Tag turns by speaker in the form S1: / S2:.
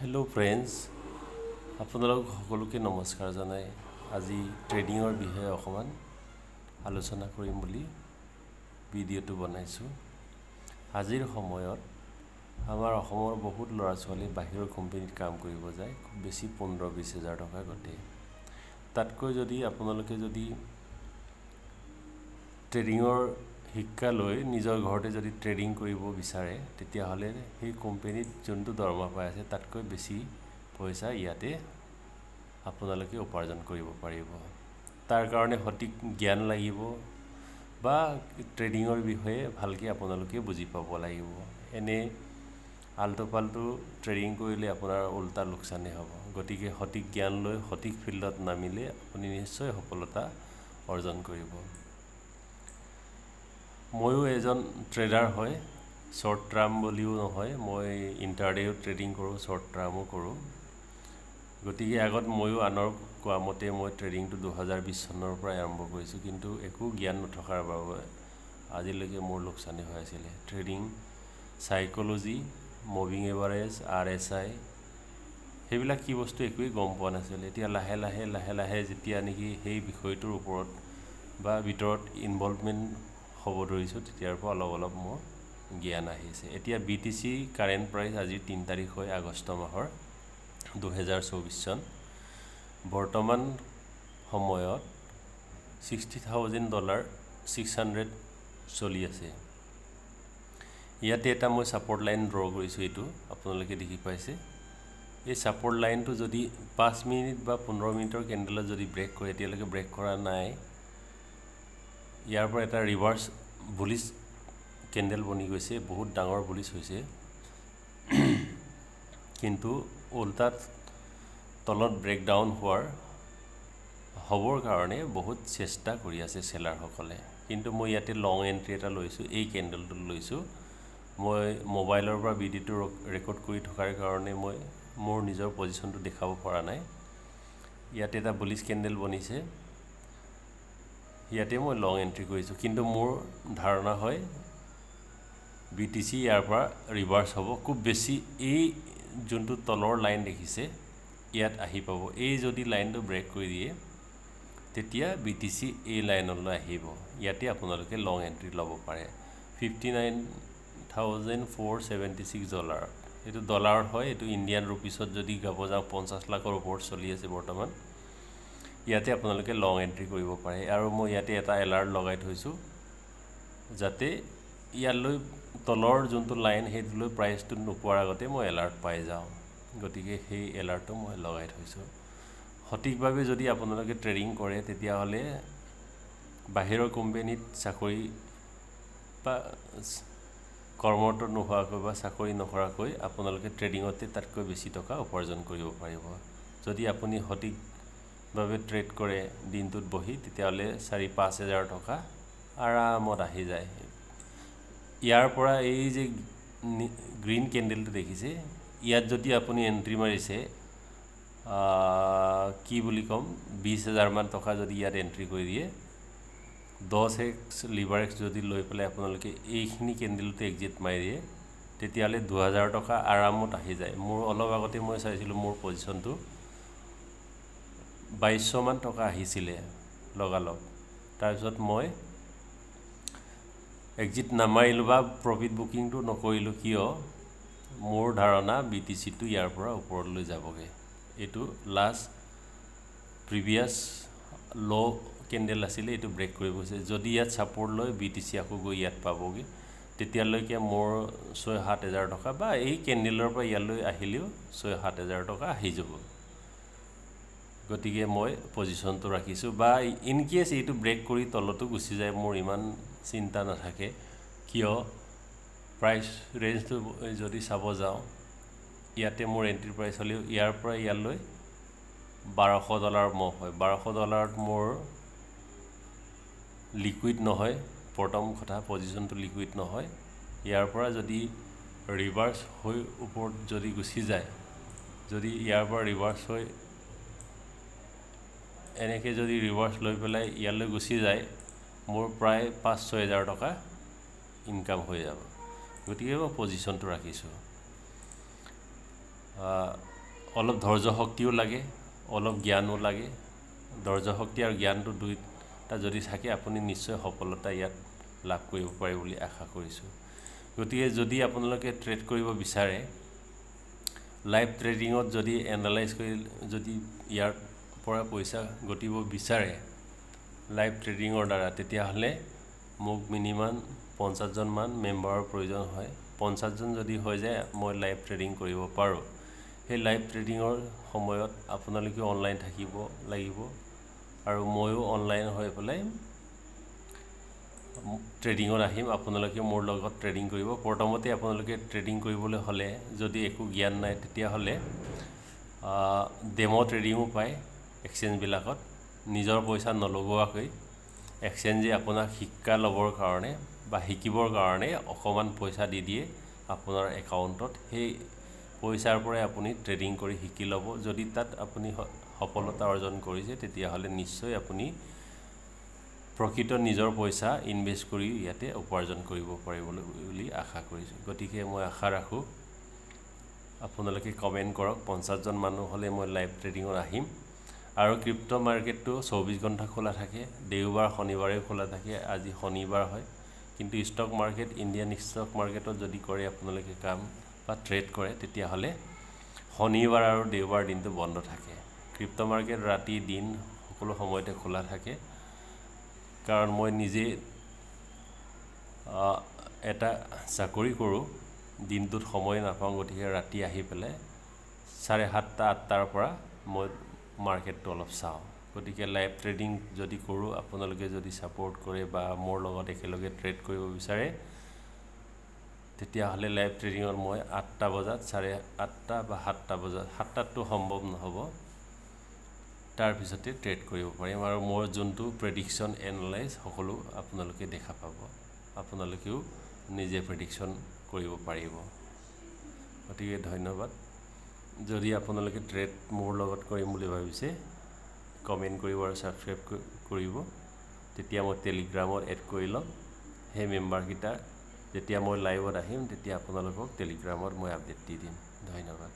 S1: Hello friends, আপোনালোক সকলোকে নমস্কাৰ জনাই আজি ট্ৰেডিংৰ বিষয়ে অকমান আলোচনা কৰিম বুলি ভিডিঅটো বনাইছো। আজিৰ সময়ত আমাৰ অসমৰ বহুত ল'ৰা ছোৱালী বাহিৰৰ কোম্পানীত কাম কৰিব যায়, খুব বেছি 15-20 হাজাৰ টকা গতে। তাতকৈ যদি আপোনালোকে যদি ট্ৰেডিংৰ শিক্ষা লৈ নিজৰ ঘৰতে যদি ট্ৰেডিং কৰিব বিচাৰে তেতিয়া হলে সেই কোম্পানীত যোনটো দৰমহা পাই আছে তাতকৈ বেছি পইচা ইয়াতে আপোনালোকে উপাৰ্জন কৰিব পাৰিব। তাৰ কাৰণে সঠিক জ্ঞান লাগিব বা ট্ৰেডিংৰ বিষয়ে ভালকে আপোনালোকে বুজি পাব লাগিব। এনে আলটো পালটো ট্ৰেডিং কৰিলে আপোনাৰ উল্টা লোকচানহে হ'ব। গতিকে সঠিক জ্ঞান লৈ সঠিক ফিল্ডত নামিলে আপুনি নিশ্চয় সফলতা অৰ্জন কৰিব। ময়ো এজন ট্ৰেডাৰ হয়, শৰ্ট টাৰ্ম বুলিও নহয়, মই ইন্টাৰডেও ট্ৰেডিং কৰোঁ, শৰ্ট টাৰ্মো কৰোঁ। গতিকে আগত ময়ো আনৰ কোৱা মতে মই ট্ৰেডিংটো 2020 চনৰ পৰা আৰম্ভ কৰিছোঁ, কিন্তু একো জ্ঞান নথকাৰ বাবে আজিলৈকে মোৰ লোকচানে হৈ আছিল। Trading psychology, moving average, RSI সেইবিলাক কি বস্তু একোৱেই গম পোৱা নাছিল। এতিয়া লাহে লাহে যেতিয়া নেকি সেই বিষয়টোৰ ওপৰত বা ভিতৰত ইনভলভমেন্ট হ'ব ধৰিছো তেতিয়াৰ পৰা অলপ মোৰ জ্ঞান আহিছে। এতিয়া BTC কাৰেন্ট প্ৰাইস আজি 3 তাৰিখ হয় আগষ্ট মাহৰ 2024 চন। বৰ্তমান সময়ত $60,600 চলি আছে। ইয়াতে এটা মই সাপোৰ্ট লাইন ড্ৰ কৰিছো, এইটো আপোনালোকে দেখি পাইছে। এই সাপোৰ্ট লাইনটো যদি 5 মিনিট বা 15 মিনিটৰ কেন্ডেলত যদি ব্ৰেক কৰে, এতিয়ালৈকে ব্ৰেক কৰা নাই, ইয়াৰ পৰা এটা ৰিভাৰ্স বুলিশ কেন্ডেল বনি গৈছে, বহুত ডাঙৰ বুলিশ হৈছে। কিন্তু উল্টাত তলত ব্ৰেকডাউন হ'বৰ কাৰণে বহুত চেষ্টা কৰি আছে সেলাৰ সকলে। কিন্তু মই ইয়াতে লং এন্ট্ৰি এটা লৈছো, এই কেন্ডেলটো লৈছো। মই মোবাইলৰ পৰা ভিডিঅটো ৰেকৰ্ড কৰি থকাৰ কাৰণে মই মোৰ নিজৰ পজিশনটো দেখাব পৰা নাই। ইয়াতে এটা বুলিশ কেন্ডেল বনিছে, ইয়াতে মই লং এন্ট্ৰি কৰিছো, কিন্তু মোৰ ধাৰণা হয় BTC ইয়াৰ পৰা ৰিভাৰ্স হ'ব। খুব বেছি এই যোনটো তলৰ লাইন দেখিছে ইয়াত আহি পাব। এই যদি লাইনটো ব্ৰেক কৰি দিয়ে তেতিয়া BTC এই লাইনলৈ আহিব। ইয়াতে আপোনালোকে লং এন্ট্ৰি ল'ব পাৰে। $59,476 এইটো ডলাৰত হয়, এইটো ইণ্ডিয়ান ৰুপিছত যদি গাব যাওঁ 50 লাখৰ ওপৰত চলি আছে বৰ্তমান। ইয়াতে আপোনালোকে লং এন্ট্ৰি কৰিব পাৰে। আৰু মই ইয়াতে এটা এলাৰ্ট লগাই থৈছো যাতে ইয়ালৈ তলৰ যোনটো লাইন হেডলৈ প্ৰাইসটো নোপোৱাৰ আগতে মই এলাৰ্ট পাই যাওঁ। গতিকে সেই এলাৰ্টটো মই লগাই থৈছো। সঠিকভাৱে যদি আপোনালোকে ট্ৰেডিং কৰে তেতিয়া হলে বাহিৰৰ কোম্পানীত চাকৰি বা কৰ্মৰত নোহোৱাকৈ বা চাকৰি নকৰাকৈ আপোনালোকে ট্ৰেডিংতে তাতকৈ বেছি টকা উপাৰ্জন কৰিব পাৰিব। যদি আপুনি সঠিকভাৱে ট্ৰেড কৰে দিনটোত বহি, তেতিয়া হলে 4-5 হাজাৰ টকা আৰামত আহি যায়। ইয়াৰ পৰা এই যে গ্ৰীন কেন্ডেলটো দেখিছে, ইয়াত যদি আপুনি এন্ট্ৰি মাৰিছে কি বুলি কম 20,000 মান টকা যদি ইয়াত এন্ট্ৰি কৰি দিয়ে, 10x লিভাৰেক্স যদি লৈ পেলাই আপোনালোকে এইখিনি কেন্ডেলতে এক্সিট মাৰি দিয়ে, তেতিয়া হলে 2000 টকা আৰামত আহি যায়। মোৰ অলপ আগতে মই চাইছিলো মোৰ পজিশনটো 2200 মান টকা আহিছিলে লগালগ। তাৰ পিছত মই এক্সিট নামাৰিলো বা প্ৰফিট বুকিংটো নকৰিলো, কিয় মোৰ ধাৰণা BTC টো ইয়াৰ পৰা ওপৰলৈ যাবগে। এইটো লাষ্ট প্ৰিভিয়াস লো কেন্ডেল আছিলে, এইটো ব্ৰেক কৰি গৈছে। যদি ইয়াত সাপোৰ্ট লয় BTC আকৌ গৈ ইয়াত পাবগে, তেতিয়ালৈকে মোৰ 6-7 হাজাৰ টকা বা এই কেন্ডেলৰ পৰা ইয়ালৈ আহিলেও 6-7 হাজাৰ টকা আহি যাব। গতিকে মই পজিশনটো ৰাখিছো, বা ইন কেস এইটো ব্ৰেক কৰি তলতো গুচি যায় মোৰ ইমান চিন্তা নাথাকে, কিয় প্ৰাইস ৰেঞ্জটো যদি চাব যাওঁ ইয়াতে মোৰ এন্ট্ৰি প্ৰাইস হলেও ইয়াৰ পৰা ইয়ালৈ $1200 মুভ হয়। $1200ত মোৰ লিকুইড নহয়, প্ৰথম কথা পজিশনটো লিকুইড নহয়। ইয়াৰ পৰা যদি ৰিভাৰ্স হৈ ওপৰত যদি গুচি যায়, যদি ইয়াৰ পৰা ৰিভাৰ্স হৈ এনেকে যদি ৰিভাৰ্স লৈ পেলাই ইয়ালৈ গুচি যায়, মোৰ প্ৰায় 5-6 হাজাৰ টকা ইনকাম হৈ যাব। গতিকে মই পজিশনটো ৰাখিছো। অলপ ধৈৰ্য শক্তিও লাগে, অলপ জ্ঞানো লাগে। ধৈৰ্য শক্তি আৰু জ্ঞানটো দুইটা যদি থাকে আপুনি নিশ্চয় সফলতা ইয়াত লাভ কৰিব পাৰে বুলি আশা কৰিছোঁ। গতিকে যদি আপোনালোকে ট্ৰেড কৰিব বিচাৰে, লাইভ ট্ৰেডিঙত যদি এনালাইজ কৰি যদি ইয়াৰ পৰা পইচা ঘটিব বিচাৰে লাইভ ট্ৰেডিঙৰ দ্বাৰা, তেতিয়াহ'লে মোক মিনিমাম 50 জনমান মেম্বাৰৰ প্ৰয়োজন হয়। 50 জন যদি হৈ যায় মই লাইভ ট্ৰেডিং কৰিব পাৰোঁ। সেই লাইভ ট্ৰেডিঙৰ সময়ত আপোনালোকে অনলাইন থাকিব লাগিব আৰু ময়ো অনলাইন হৈ পেলাই ট্ৰেডিঙত আহিম। আপোনালোকে মোৰ লগত ট্ৰেডিং কৰিব। প্ৰথমতে আপোনালোকে ট্ৰেডিং কৰিবলৈ হ'লে যদি একো জ্ঞান নাই তেতিয়াহ'লে ডেমো ট্ৰেডিঙো পায় এক্সচেঞ্জবিলাকত। নিজৰ পইচা নলগোৱাকৈ এক্সচেঞ্জে আপোনাক শিক্ষা ল'বৰ কাৰণে বা শিকিবৰ কাৰণে অকণমান পইচা দি দিয়ে আপোনাৰ একাউণ্টত। সেই পইচাৰ পৰাই আপুনি ট্ৰেডিং কৰি শিকি ল'ব। যদি তাত আপুনি সফলতা অৰ্জন কৰিছে তেতিয়াহ'লে নিশ্চয় আপুনি প্ৰকৃত নিজৰ পইচা ইনভেষ্ট কৰি ইয়াতে উপাৰ্জন কৰিব পাৰিব বুলি আশা কৰিছোঁ। গতিকে মই আশা ৰাখোঁ আপোনালোকে কমেণ্ট কৰক। 50 জন মানুহ হ'লে মই লাইভ ট্ৰেডিঙত আহিম। আৰু ক্ৰিপ্টো মাৰ্কেটটো 24 ঘণ্টা খোলা থাকে, দেওবাৰ শনিবাৰে খোলা থাকে। আজি শনিবাৰ হয়, কিন্তু ষ্টক মাৰ্কেট ইণ্ডিয়ান ষ্টক মাৰ্কেটত যদি কৰে আপোনালোকে কাম বা ট্ৰেড কৰে তেতিয়াহ'লে শনিবাৰ আৰু দেওবাৰ দিনটো বন্ধ থাকে। ক্ৰিপ্টো মাৰ্কেট ৰাতি দিন সকলো সময়তে খোলা থাকে। কাৰণ মই নিজে এটা চাকৰি কৰোঁ, দিনটোত সময় নাপাওঁ। গতিকে ৰাতি আহি পেলাই 7:30 8টাৰ পৰা মই মাৰ্কেটটো অলপ চাওঁ। গতিকে লাইভ ট্ৰেডিং যদি কৰোঁ, আপোনালোকে যদি ছাপোৰ্ট কৰে বা মোৰ লগত একেলগে ট্ৰেড কৰিব বিচাৰে তেতিয়াহ'লে লাইভ ট্ৰেডিঙত মই 8টা বজাত 8:30 বা 7টা বজাত, 7টাতটো সম্ভৱ নহ'ব, তাৰপিছতে ট্ৰেড কৰিব পাৰিম। আৰু মোৰ যোনটো প্ৰেডিকশ্যন এনালাইজ সকলো আপোনালোকে দেখা পাব। আপোনালোকেও নিজে প্ৰেডিকশ্যন কৰিব পাৰিব। গতিকে ধন্যবাদ। যদি আপোনালোকে ট্ৰেড মোৰ লগত কৰিম বুলি ভাবিছে কমেণ্ট কৰিব আৰু ছাবস্ক্ৰাইব কৰিব। তেতিয়া মই টেলিগ্ৰামত এড কৰি ল'ম। সেই মেম্বাৰকেইটা যেতিয়া মই লাইভত আহিম তেতিয়া আপোনালোকক টেলিগ্ৰামত মই আপডেট দি দিম। ধন্যবাদ।